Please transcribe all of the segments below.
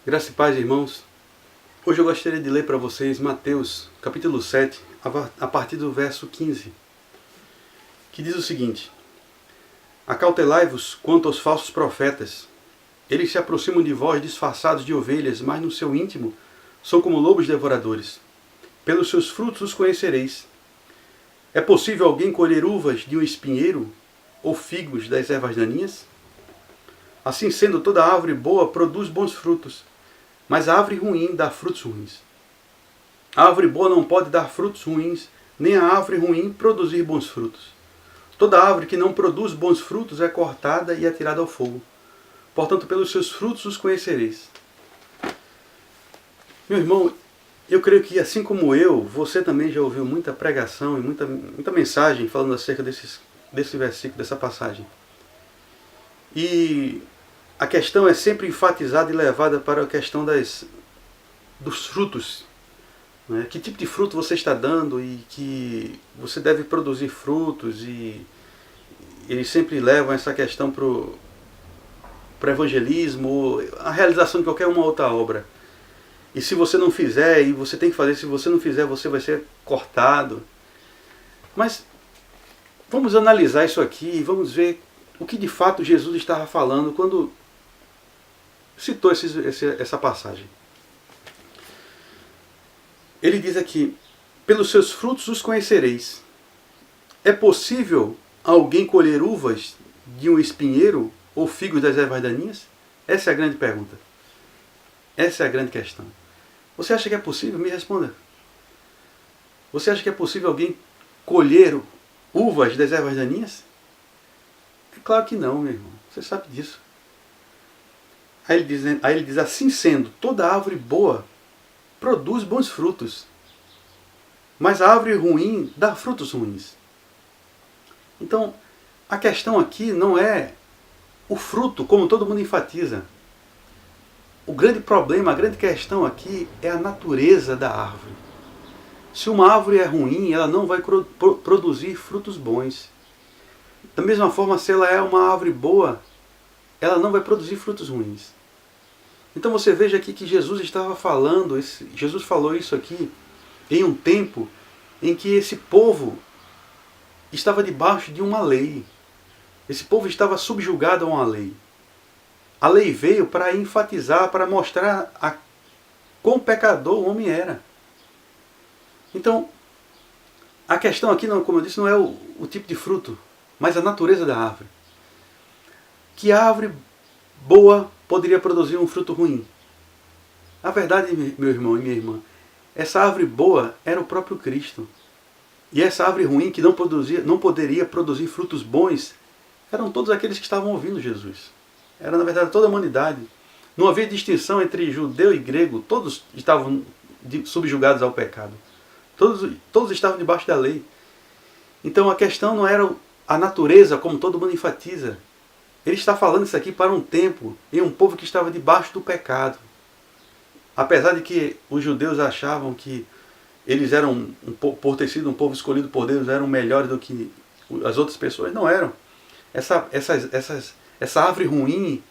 Graça e paz, irmãos. Hoje eu gostaria de ler para vocês Mateus, capítulo 7, a partir do verso 15, que diz o seguinte: Acautelai-vos quanto aos falsos profetas. Eles se aproximam de vós disfarçados de ovelhas, mas no seu íntimo são como lobos devoradores. Pelos seus frutos os conhecereis. É possível alguém colher uvas de um espinheiro ou figos das ervas daninhas? Assim sendo, toda árvore boa produz bons frutos, mas a árvore ruim dá frutos ruins. A árvore boa não pode dar frutos ruins, nem a árvore ruim produzir bons frutos. Toda árvore que não produz bons frutos é cortada e atirada ao fogo. Portanto, pelos seus frutos os conhecereis. Meu irmão, eu creio que assim como eu, você também já ouviu muita pregação e muita mensagem falando acerca desse versículo, dessa passagem. E a questão é sempre enfatizada e levada para a questão dos frutos. Né? Que tipo de fruto você está dando e que você deve produzir frutos, e eles sempre levam essa questão para o evangelismo, a realização de qualquer uma outra obra. E se você não fizer, e você tem que fazer, se você não fizer, você vai ser cortado. Mas vamos analisar isso aqui e vamos ver o que de fato Jesus estava falando quando citou essa passagem. Ele diz aqui: pelos seus frutos os conhecereis. É possível alguém colher uvas de um espinheiro ou figos das ervas daninhas? Essa é a grande pergunta. Essa é a grande questão. Você acha que é possível? Me responda. Você acha que é possível alguém colher uvas das ervas daninhas? É claro que não, meu irmão. Você sabe disso. Aí ele diz: assim sendo, toda árvore boa produz bons frutos, mas a árvore ruim dá frutos ruins. Então, a questão aqui não é o fruto, como todo mundo enfatiza. O grande problema, a grande questão aqui é a natureza da árvore. Se uma árvore é ruim, ela não vai produzir frutos bons. Da mesma forma, se ela é uma árvore boa, ela não vai produzir frutos ruins. Então você veja aqui que Jesus estava falando, Jesus falou isso aqui em um tempo em que esse povo estava debaixo de uma lei. Esse povo estava subjugado a uma lei. A lei veio para enfatizar, para mostrar quão pecador o homem era. Então, a questão aqui, como eu disse, não é o tipo de fruto, mas a natureza da árvore. Que árvore boa poderia produzir um fruto ruim? A verdade, meu irmão e minha irmã, essa árvore boa era o próprio Cristo. E essa árvore ruim, que não poderia produzir frutos bons, eram todos aqueles que estavam ouvindo Jesus. Era, na verdade, toda a humanidade. Não havia distinção entre judeu e grego, todos estavam subjugados ao pecado. Todos estavam debaixo da lei. Então a questão não era a natureza, como todo mundo enfatiza. Ele está falando isso aqui para um tempo em um povo que estava debaixo do pecado. Apesar de que os judeus achavam que eles eram, por ter sido um povo escolhido por Deus, eram melhores do que as outras pessoas, não eram. Essa árvore ruim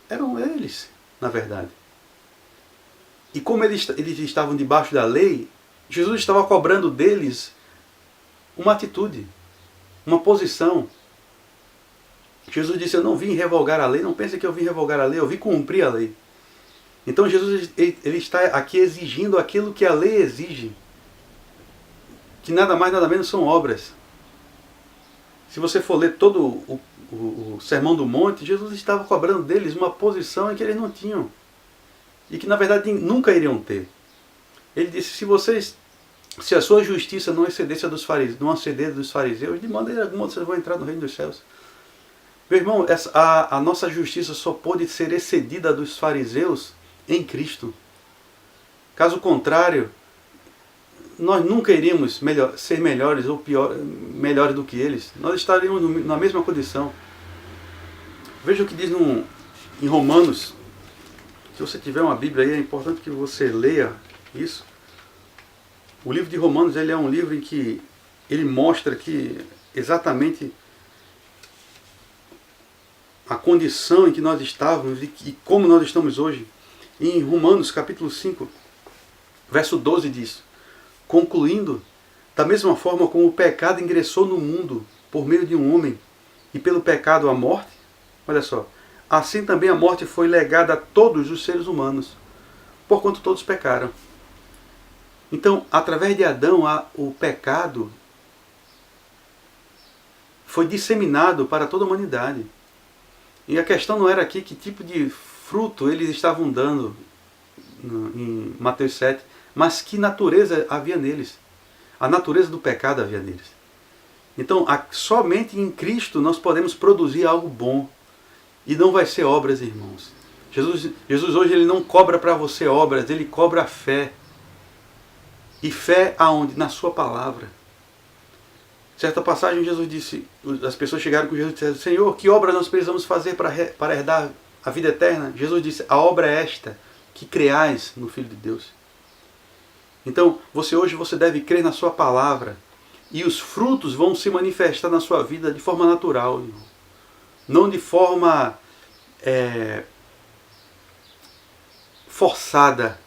eram eles, na verdade. E como eles estavam debaixo da lei, Jesus estava cobrando deles uma atitude, uma posição. Jesus disse: eu não vim revogar a lei, não pense que eu vim revogar a lei, eu vim cumprir a lei. Então Jesus ele está aqui exigindo aquilo que a lei exige, que nada mais nada menos são obras. Se você for ler todo o Sermão do Monte, Jesus estava cobrando deles uma posição em que eles não tinham, e que na verdade nunca iriam ter. Ele disse: se a sua justiça não excedesse a dos fariseus, não exceder dos fariseus, de maneira alguma vocês vão entrar no reino dos céus. Meu irmão, a nossa justiça só pode ser excedida a dos fariseus em Cristo. Caso contrário, nós nunca iríamos ser melhores ou melhores do que eles. Nós estaríamos na mesma condição. Veja o que diz em Romanos. Se você tiver uma Bíblia aí, é importante que você leia isso. O livro de Romanos, ele é um livro em que ele mostra que exatamente a condição em que nós estávamos e como nós estamos hoje. em Romanos capítulo 5, verso 12 diz: concluindo, da mesma forma como o pecado ingressou no mundo por meio de um homem, e pelo pecado a morte, olha só, assim também a morte foi legada a todos os seres humanos, porquanto todos pecaram. Então, através de Adão, o pecado foi disseminado para toda a humanidade. E a questão não era aqui que tipo de fruto eles estavam dando em Mateus 7, mas que natureza havia neles. A natureza do pecado havia neles. Então, somente em Cristo nós podemos produzir algo bom. E não vai ser obras, irmãos. Jesus hoje ele não cobra para você obras, ele cobra a fé. E fé aonde? Na sua palavra. Certa passagem Jesus disse, as pessoas chegaram com Jesus e disseram: Senhor, que obra nós precisamos fazer para herdar a vida eterna? Jesus disse: a obra é esta, que creais no Filho de Deus. Então, hoje você deve crer na sua palavra. E os frutos vão se manifestar na sua vida de forma natural, irmão. Não de forma forçada.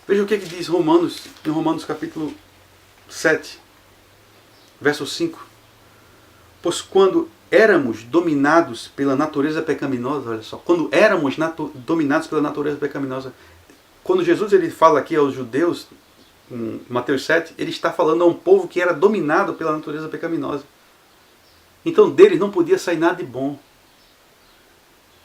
Veja o que diz Romanos, em Romanos capítulo 7, verso 5. Pois quando éramos dominados pela natureza pecaminosa, olha só, quando éramos dominados pela natureza pecaminosa, quando Jesus ele fala aqui aos judeus, em Mateus 7, ele está falando a um povo que era dominado pela natureza pecaminosa. Então deles não podia sair nada de bom.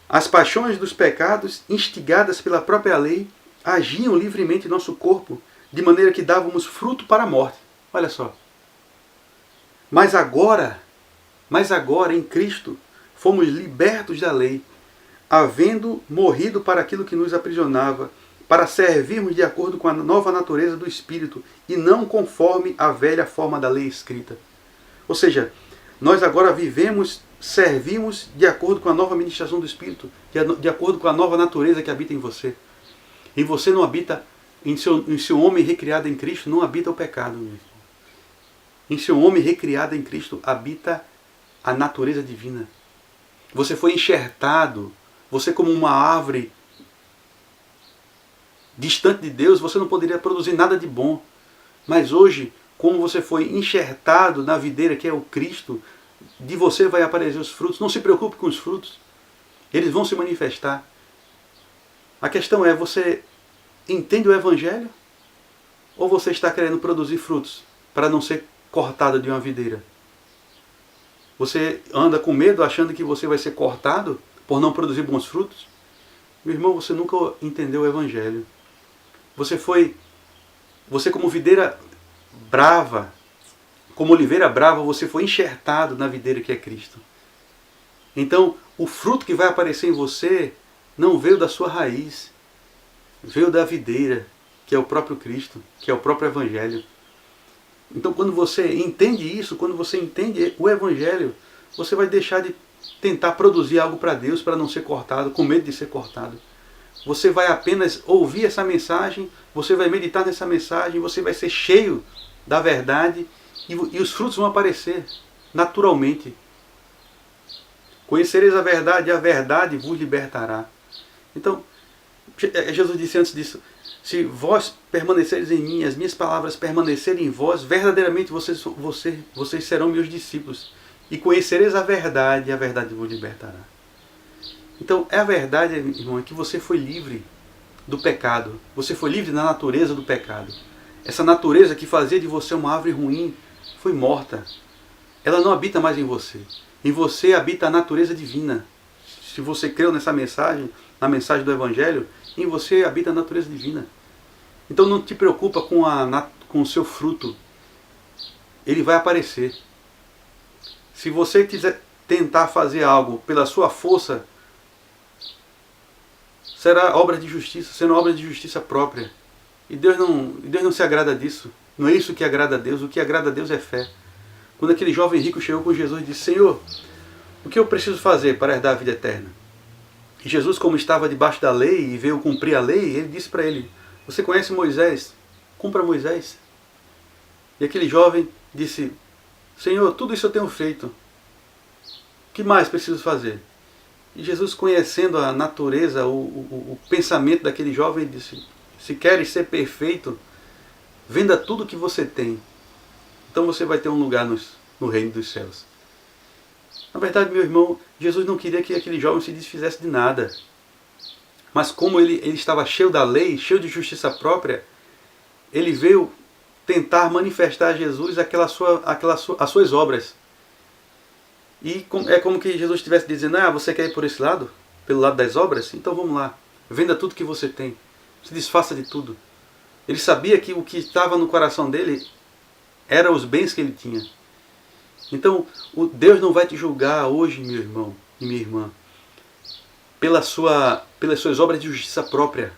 As paixões dos pecados, instigadas pela própria lei, agiam livremente em nosso corpo, de maneira que dávamos fruto para a morte. Olha só. Mas agora em Cristo, fomos libertos da lei, havendo morrido para aquilo que nos aprisionava, para servirmos de acordo com a nova natureza do Espírito, e não conforme a velha forma da lei escrita. Ou seja, nós agora servimos de acordo com a nova ministração do Espírito, de acordo com a nova natureza que habita em você. E você não habita, em seu homem recriado em Cristo, não habita o pecado. Em seu homem recriado em Cristo habita a natureza divina. Você foi enxertado, você como uma árvore distante de Deus, você não poderia produzir nada de bom. Mas hoje, como você foi enxertado na videira que é o Cristo, de você vai aparecer os frutos. Não se preocupe com os frutos. Eles vão se manifestar. A questão é, você entende o Evangelho? Ou você está querendo produzir frutos para não ser cortado de uma videira? Você anda com medo achando que você vai ser cortado por não produzir bons frutos? Meu irmão, você nunca entendeu o Evangelho. Você como videira brava, como oliveira brava, você foi enxertado na videira que é Cristo. Então, o fruto que vai aparecer em você não veio da sua raiz, veio da videira, que é o próprio Cristo, que é o próprio Evangelho. Então, quando você entende isso, quando você entende o Evangelho, você vai deixar de tentar produzir algo para Deus, para não ser cortado, com medo de ser cortado. Você vai apenas ouvir essa mensagem, você vai meditar nessa mensagem, você vai ser cheio da verdade e os frutos vão aparecer naturalmente. Conhecereis a verdade vos libertará. Então, Jesus disse antes disso: se vós permanecereis em mim, as minhas palavras permanecerem em vós, verdadeiramente vocês serão meus discípulos. E conhecereis a verdade vos libertará. Então, é a verdade, irmão, é que você foi livre do pecado. Você foi livre da natureza do pecado. Essa natureza que fazia de você uma árvore ruim foi morta. Ela não habita mais em você. Em você habita a natureza divina. Se você creu nessa mensagem, na mensagem do Evangelho, em você habita a natureza divina. Então não te preocupa com o seu fruto. Ele vai aparecer. Se você quiser tentar fazer algo pela sua força, será obra de justiça, sendo obra de justiça própria. E Deus não se agrada disso. Não é isso que agrada a Deus. O que agrada a Deus é fé. Quando aquele jovem rico chegou com Jesus e disse: Senhor, o que eu preciso fazer para herdar a vida eterna? E Jesus, como estava debaixo da lei e veio cumprir a lei, ele disse para ele: você conhece Moisés? Cumpra Moisés. E aquele jovem disse: Senhor, tudo isso eu tenho feito. O que mais preciso fazer? E Jesus, conhecendo a natureza, o pensamento daquele jovem, disse: se queres ser perfeito, venda tudo que você tem. Então você vai ter um lugar no reino dos céus. Na verdade, meu irmão, Jesus não queria que aquele jovem se desfizesse de nada. Mas como ele estava cheio da lei, cheio de justiça própria, ele veio tentar manifestar a Jesus as suas obras. E é como que Jesus estivesse dizendo: você quer ir por esse lado? Pelo lado das obras? Então vamos lá. Venda tudo que você tem. Se desfaça de tudo. Ele sabia que o que estava no coração dele eram os bens que ele tinha. Então, Deus não vai te julgar hoje, meu irmão e minha irmã, pelas suas obras de justiça própria.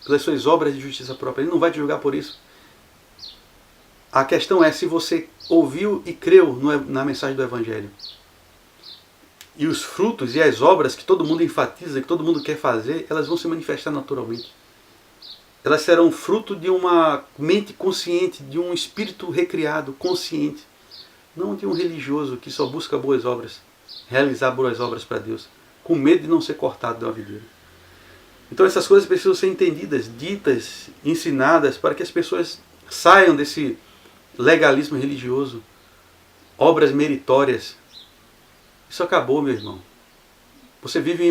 Pelas suas obras de justiça própria. Ele não vai te julgar por isso. A questão é se você ouviu e creu na mensagem do Evangelho. E os frutos e as obras que todo mundo enfatiza, que todo mundo quer fazer, elas vão se manifestar naturalmente. Elas serão fruto de uma mente consciente, de um espírito recriado, consciente. Não de um religioso que só busca boas obras, realizar boas obras para Deus, com medo de não ser cortado de uma videira. Então essas coisas precisam ser entendidas, ditas, ensinadas, para que as pessoas saiam desse legalismo religioso, obras meritórias. Isso acabou, meu irmão. Você vive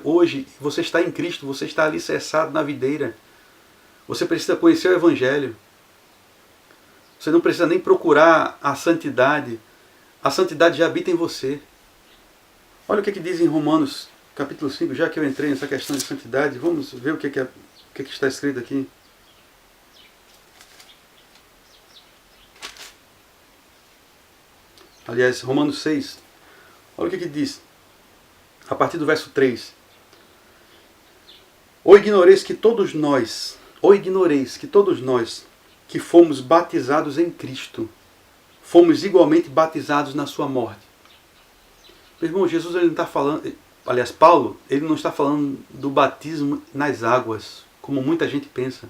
hoje, você está em Cristo, você está alicerçado na videira. Você precisa conhecer o Evangelho. Você não precisa nem procurar a santidade. A santidade já habita em você. Olha o que diz em Romanos capítulo 5, já que eu entrei nessa questão de santidade, vamos ver o que está escrito aqui. Aliás, Romanos 6. Olha o que diz. A partir do verso 3. Ou ignoreis que todos nós, que fomos batizados em Cristo, fomos igualmente batizados na sua morte. Meu irmão, Jesus ele não está falando, aliás, Paulo, ele não está falando do batismo nas águas, como muita gente pensa.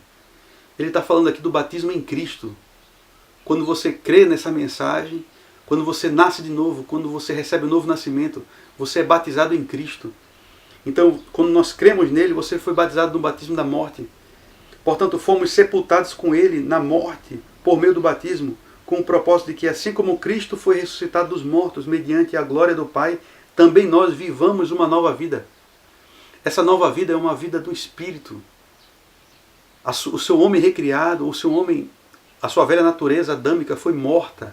Ele está falando aqui do batismo em Cristo. Quando você crê nessa mensagem, quando você nasce de novo, quando você recebe o novo nascimento, você é batizado em Cristo. Então, quando nós cremos nele, você foi batizado no batismo da morte. Portanto, fomos sepultados com ele na morte, por meio do batismo, com o propósito de que, assim como Cristo foi ressuscitado dos mortos, mediante a glória do Pai, também nós vivamos uma nova vida. Essa nova vida é uma vida do Espírito. O seu homem recriado, a sua velha natureza adâmica foi morta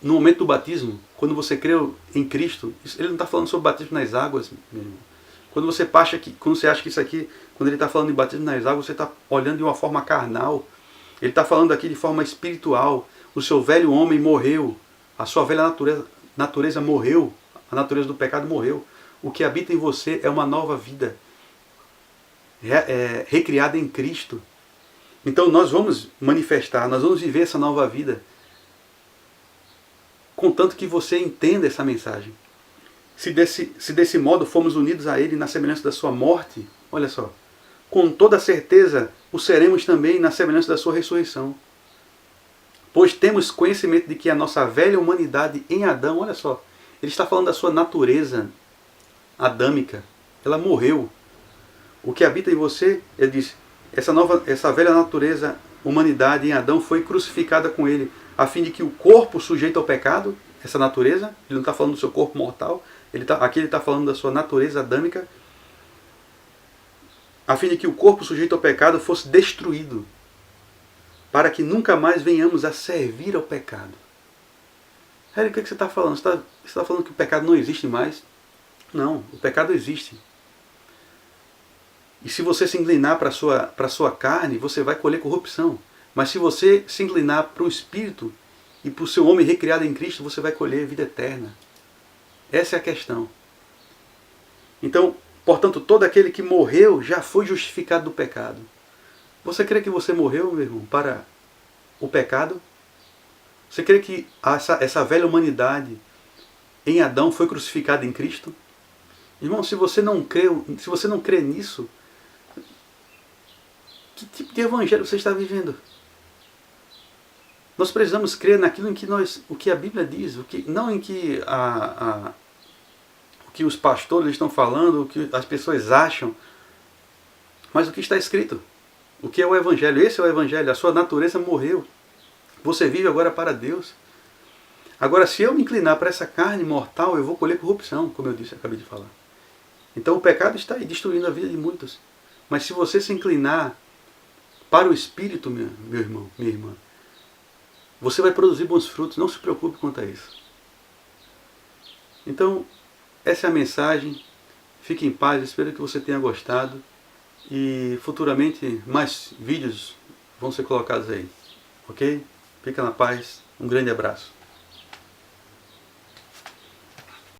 no momento do batismo. Quando você creu em Cristo, ele não está falando sobre batismo nas águas, meu irmão. Quando você acha que isso aqui, quando ele está falando de batismo nas águas, você está olhando de uma forma carnal. Ele está falando aqui de forma espiritual. O seu velho homem morreu. A sua velha natureza morreu. A natureza do pecado morreu. O que habita em você é uma nova vida. Recriada em Cristo. Então nós vamos manifestar, nós vamos viver essa nova vida. Contanto que você entenda essa mensagem. Se desse modo fomos unidos a Ele na semelhança da sua morte, olha só, com toda certeza o seremos também na semelhança da sua ressurreição. Pois temos conhecimento de que a nossa velha humanidade em Adão, olha só, ele está falando da sua natureza adâmica, ela morreu. O que habita em você, ele diz, essa velha natureza, humanidade em Adão foi crucificada com ele, a fim de que o corpo sujeito ao pecado, essa natureza, ele não está falando do seu corpo mortal, aqui ele está falando da sua natureza adâmica, a fim de que o corpo sujeito ao pecado fosse destruído, para que nunca mais venhamos a servir ao pecado. Harry, o que você está falando? Você está falando que o pecado não existe mais? Não, o pecado existe. E se você se inclinar para a sua carne, você vai colher corrupção. Mas se você se inclinar para o Espírito e para o seu homem recriado em Cristo, você vai colher vida eterna. Essa é a questão. Então, portanto, todo aquele que morreu já foi justificado do pecado. Você crê que você morreu, meu irmão, para o pecado? Você crê que essa velha humanidade em Adão foi crucificada em Cristo? Irmão, se você não crê nisso, que tipo de evangelho você está vivendo? Nós precisamos crer naquilo em que o que a Bíblia diz, não em que o que os pastores estão falando, o que as pessoas acham, mas o que está escrito. O que é o Evangelho? Esse é o Evangelho. A sua natureza morreu. Você vive agora para Deus. Agora, se eu me inclinar para essa carne mortal, eu vou colher corrupção, como eu disse, acabei de falar. Então o pecado está aí destruindo a vida de muitos. Mas se você se inclinar para o Espírito, meu irmão, minha irmã, você vai produzir bons frutos. Não se preocupe quanto a isso. Então, essa é a mensagem. Fique em paz. Espero que você tenha gostado. E futuramente mais vídeos vão ser colocados aí. Ok? Fica na paz. Um grande abraço.